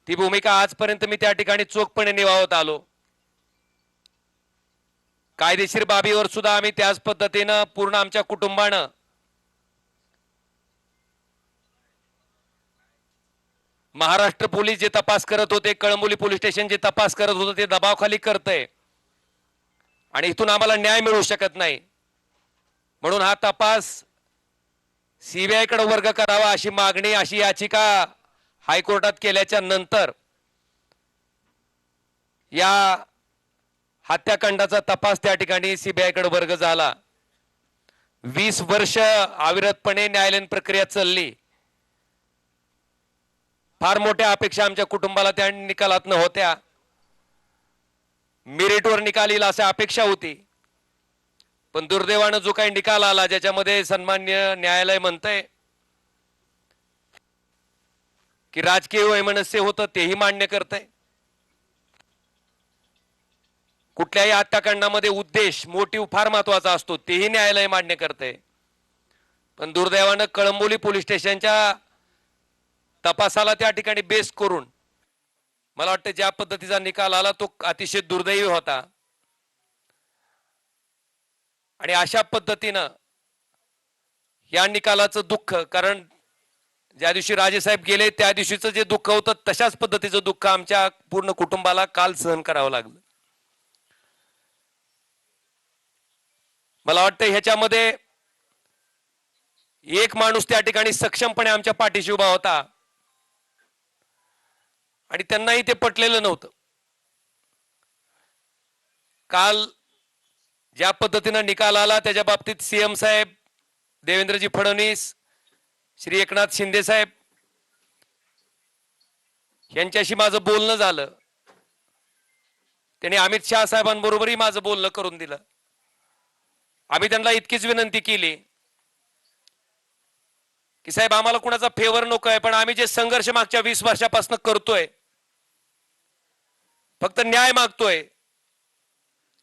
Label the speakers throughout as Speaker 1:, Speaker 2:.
Speaker 1: ती भूमिका आजपर्यंत मी त्या ठिकाणी चोखपणे निभावत आलो। कायदेशीर बाबीवर सुद्धा आम्ही त्याच पद्धतीनं पूर्ण आमच्या कुटुंबानं महाराष्ट्र पोलीस जे तपास करत होते, कळंबोली पोलीस स्टेशन जे तपास करत होते ते दबावाखाली करतंय आणि इथून आम्हाला न्याय मिळू शकत नाही, म्हणून हा तपास सीबीआय कडे वर्ग करावा अशी मागणी, अशी याचिका हायकोर्टात केल्याच्या नंतर या हत्याकांडाचा तपास त्या ठिकाणी सीबीआय कडे वर्ग झाला। 20 वर्ष अविरतपणे न्यायालयीन प्रक्रिया चालली। फार मोठ्या अपेक्षा आमच्या कुटुंबाला त्या निकालातनं होत्या, मेरिटवर निकाल येईल अशी अपेक्षा होती, पण दुर्दैवानं जो काही निकाल आला ज्याच्यामध्ये सन्माननीय न्यायालय म्हणतंय की राजकीय वैमनस्य होतं तेही मान्य करतंय। कुठल्याही हत्याकांडामध्ये उद्देश, मोटिव्ह फार महत्वाचा असतो तेही न्यायालय मान्य करते, पण दुर्दैवानं कळंबोली पोलीस स्टेशनच्या तपासाला त्या ठिकाणी बेस करून मला वाटतं ज्या पद्धतीचा निकाल आला तो अतिशय दुर्दैवी होता। आणि अशा पद्धतीनं या निकालाचं दुःख, कारण ज्या दिवशी राजेसाहेब गेले त्या दिवशीचं जे दुःख होतं तशाच पद्धतीचं दुःख आमच्या पूर्ण कुटुंबाला काल सहन करावं लागलं। मला वाटतं ह्याच्यामध्ये एक माणूस त्या ठिकाणी सक्षमपणे आमच्या पाठीशी उभा होता आणि त्यांनाही ते पटलेलं नव्हतं। काल ज्या पद्धतीनं निकाल आला त्याच्या बाबतीत सीएम साहेब, देवेंद्रजी फडणवीस, श्री एकनाथ शिंदे साहेब यांच्याशी माझं बोलणं झालं। त्यांनी अमित शाह साहेबांबरोबरही माझं बोलणं करून दिलं। आम्ही त्यांना इतकीच विनंती केली की साहेब आम्हाला कुणाचा फेवर नको आहे, पण आम्ही जे संघर्ष मागच्या 20 वर्षापासून करतोय, फक्त न्याय मागतोय,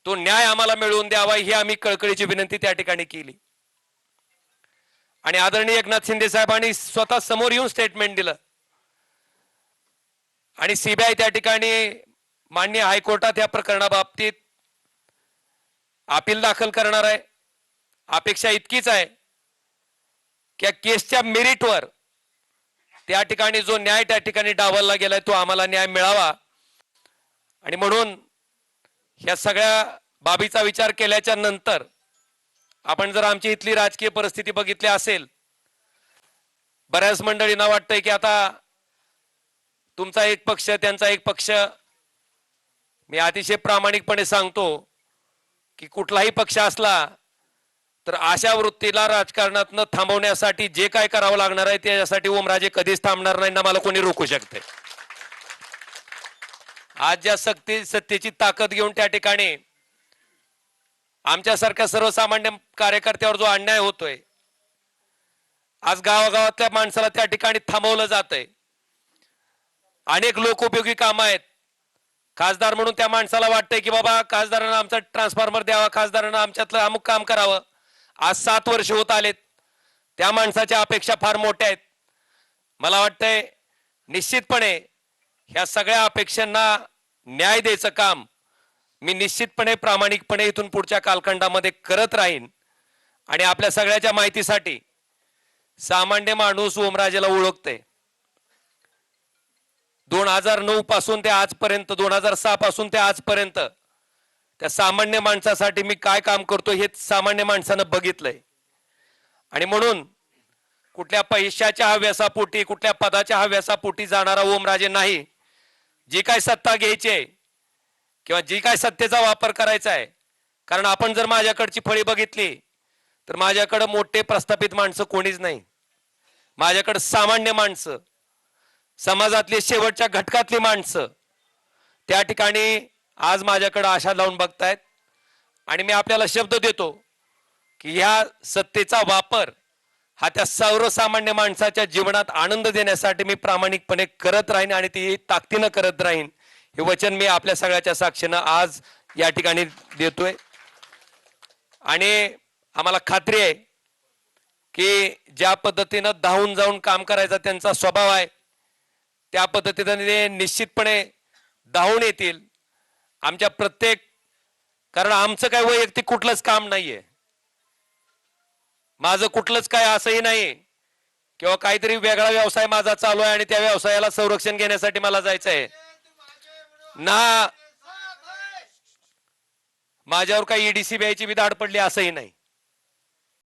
Speaker 1: तो न्याय आम्हाला मिळवून द्यावा ही आम्ही कळकळीची विनंती त्या ठिकाणी केली। आणि आदरणीय एकनाथ शिंदे साहेबांनी स्वतः समोर येऊन स्टेटमेंट दिलं आणि सीबीआय त्या ठिकाणी माननीय हायकोर्टात या प्रकरणाबाबतीत अपील दाखल करणार आहे। अपेक्षा इतकीच आहे की केसच्या मेरिटवर त्या ठिकाणी जो न्याय त्या ठिकाणी डावलला गेलाय तो आम्हाला न्याय मिळावा। आणि म्हणून या सगळ्या बाबीचा विचार केल्याच्या नंतर आपण जर आमची इथली राजकीय परिस्थिती बघितली असेल, बऱ्याच मंडळींना वाटतंय की आता तुमचा एक पक्ष त्यांचा एक पक्ष। मी अतिशय प्रामाणिकपणे सांगतो की कुठलाही पक्ष असला तर अशा वृत्तीला राजकारणातनं थांबवण्यासाठी जे काय करावं लागणार आहे त्याच्यासाठी ओमराजे कधीच थांबणार नाही ना मला कोणी रोखू शकते। आज ज्या सत्तेची ताकद घेऊन त्या ठिकाणी आमच्यासारख्या सर्वसामान्य कार्यकर्त्यावर जो अन्याय होतोय, आज गावागावातल्या माणसाला त्या ठिकाणी थांबवलं जातंय। अनेक लोकोपयोगी कामं आहेत, खासदार म्हणून त्या माणसाला वाटतंय की बाबा खासदारांना आमचा ट्रान्सफॉर्मर द्यावा, खासदारांना आमच्यातलं अमुक काम करावं। आज 7 वर्ष होत आलेत, त्या माणसाच्या अपेक्षा फार मोठ्या आहेत। मला वाटतंय निश्चितपणे ह्या सगळ्या अपेक्षांना न्याय द्यायचं काम मी निश्चितपणे प्रामाणिकपणे इथून पुढच्या कालखंडामध्ये करत राहीन। आणि आपल्या सगळ्याच्या माहितीसाठी सामान्य माणूस ओमराजेला ओळखते। 2009 पासून ते आजपर्यंत, 2006 पासून ते आजपर्यंत त्या सामान्य माणसासाठी मी काय काम करतो हे सामान्य माणसानं बघितलंय। आणि म्हणून कुठल्या पैशाच्या हव्यासापोटी, कुठल्या पदाच्या हव्यासापोटी जाणारा ओमराजे नाही। जी काय सत्ता घ्यायची आहे किंवा जी काय सत्तेचा वापर करायचा आहे, कारण आपण जर माझ्याकडची फळी बघितली तर माझ्याकडे मोठे प्रस्थापित माणसं कोणीच नाही। माझ्याकडे सामान्य माणसं, समाजातली शेवटच्या घटकातली माणसं त्या ठिकाणी आज माझ्याकडे आशा लावून बघतायत। आणि मी आपल्याला शब्द देतो की ह्या सत्तेचा वापर हा त्या सर्वसामान्य माणसाच्या जीवनात आनंद देण्यासाठी मी प्रामाणिकपणे करत राहीन आणि ती ताकदीनं करत राहीन, हे वचन मी आपल्या सगळ्याच्या साक्षीनं आज या ठिकाणी देतोय। आणि आम्हाला खात्री आहे की ज्या पद्धतीनं धावून जाऊन काम करायचा त्यांचा स्वभाव आहे, त्या पद्धतीने ते निश्चितपणे धावून येतील आमच्या प्रत्येक, कारण आमचं काय वैयक्तिक कुठलंच काम नाहीये, माझं कुठलंच काय असंही नाही किंवा काहीतरी वेगळा व्यवसाय माझा चालू आहे आणि त्या व्यवसायाला संरक्षण घेण्यासाठी मला जायचं आहे ना, माझ्यावर काही ईडीसी बीआयची बी धाड पडली असंही नाही.